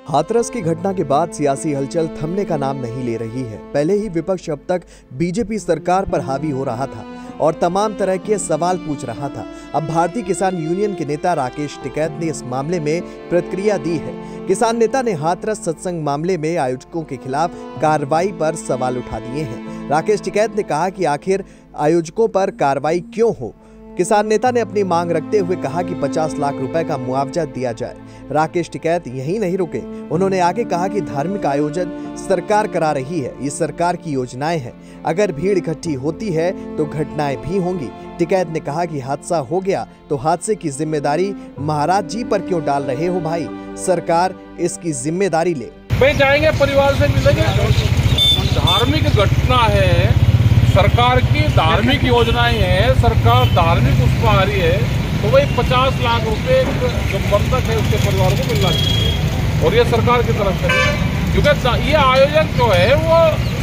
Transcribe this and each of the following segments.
हाथरस की घटना के बाद सियासी हलचल थमने का नाम नहीं ले रही है। पहले ही विपक्ष अब तक बीजेपी सरकार पर हावी हो रहा था और तमाम तरह के सवाल पूछ रहा था। अब भारतीय किसान यूनियन के नेता राकेश टिकैत ने इस मामले में प्रतिक्रिया दी है। किसान नेता ने हाथरस सत्संग मामले में आयोजकों के खिलाफ कार्रवाई पर सवाल उठा दिए हैं। राकेश टिकैत ने कहा कि आखिर आयोजकों पर कार्रवाई क्यों हो। किसान नेता ने अपनी मांग रखते हुए कहा कि 50 लाख रुपए का मुआवजा दिया जाए। राकेश टिकैत यहीं नहीं रुके, उन्होंने आगे कहा कि धार्मिक आयोजन सरकार करा रही है, ये सरकार की योजनाएं हैं। अगर भीड़ इकट्ठी होती है तो घटनाएं भी होंगी। टिकैत ने कहा कि हादसा हो गया तो हादसे की जिम्मेदारी महाराज जी पर क्यों डाल रहे हो भाई, सरकार इसकी जिम्मेदारी ले। भाई जाएंगे, परिवार से मिलेंगे। धार्मिक घटना है, सरकार की धार्मिक योजनाएं हैं, सरकार धार्मिक उस पर आ रही है, तो वही 50 लाख रुपए जो बंधक है उसके परिवार को मिलना चाहिए और ये सरकार की तरफ से, क्योंकि ये आयोजन जो है वो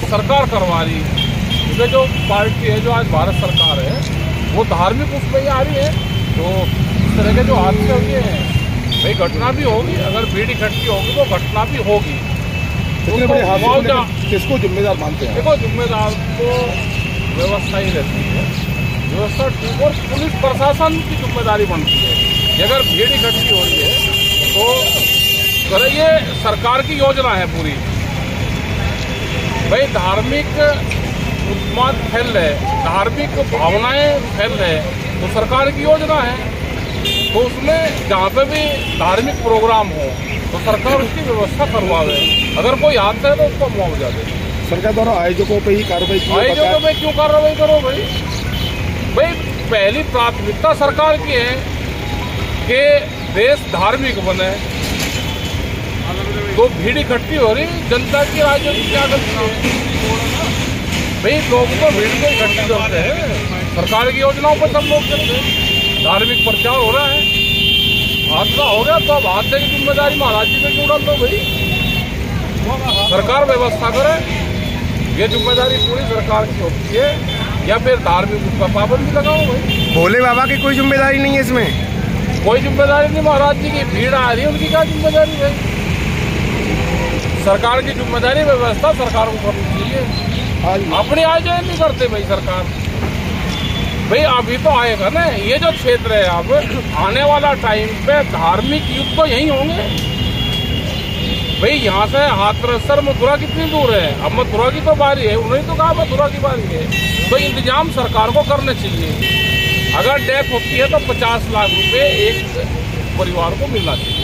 सरकार करवा रही है। क्योंकि जो पार्टी है, जो आज भारत सरकार है, वो धार्मिक उस पर ही आ रही है। तो इस तरह के जो हादसे हुए हैं, भाई घटना भी होगी, अगर भीड़ इकट्ठी होगी तो घटना भी होगी। किसको जिम्मेदार मानते हैं? देखो, जिम्मेदार तो व्यवस्था ही रहती है, व्यवस्था और पुलिस प्रशासन की जिम्मेदारी बनती है कि अगर भीड़ इकट्ठी हो रही है तो ये सरकार की योजना है पूरी। भाई धार्मिक उन्माद फैल रहे, धार्मिक भावनाएं फैल रहे, तो सरकार की योजना है। तो उसमें जहाँ पे भी धार्मिक प्रोग्राम हो तो सरकार उसकी व्यवस्था करवावे। अगर कोई हादसा है तो उसको मुआवजा दे। सरकार द्वारा आयोजकों पे ही कार्रवाई की, आयोजकों पे क्यों कार्रवाई करो भाई? भाई पहली प्राथमिकता सरकार की है कि देश धार्मिक बने। तो भीड़ इकट्ठी हो रही, जनता की राजनीति क्या करती है भाई? लोग तो भीड़ में इकट्ठी करते हैं, सरकार की योजनाओं पर सब लोग चलते हैं। धार्मिक प्रचार हो रहा है, हादसा हो गया तो अब हादसे की जिम्मेदारी महाराज जी पे क्यों डाल दो भाई? सरकार व्यवस्था करे, ये जिम्मेदारी पूरी सरकार की होती है, या फिर धार्मिक उसका पाबंदी लगाओ भाई। भोले बाबा की कोई जिम्मेदारी नहीं है इसमें? कोई जिम्मेदारी नहीं, महाराज जी की भीड़ आ रही है, उनकी क्या जिम्मेदारी है? सरकार की जिम्मेदारी व्यवस्था सरकार को करनी चाहिए। अपनी आयोजन नहीं करते भाई सरकार। भाई अभी तो आएगा ना ये जो क्षेत्र है, अब आने वाला टाइम पे धार्मिक युद्ध तो यही होंगे भाई। यहाँ से हाथरस मथुरा कितनी दूर है? अब मथुरा की तो बारी है, उन्होंने तो कहा मथुरा की बारी है। तो इंतजाम सरकार को करने चाहिए। अगर डेथ होती है तो 50 लाख रुपए एक परिवार को मिलना चाहिए।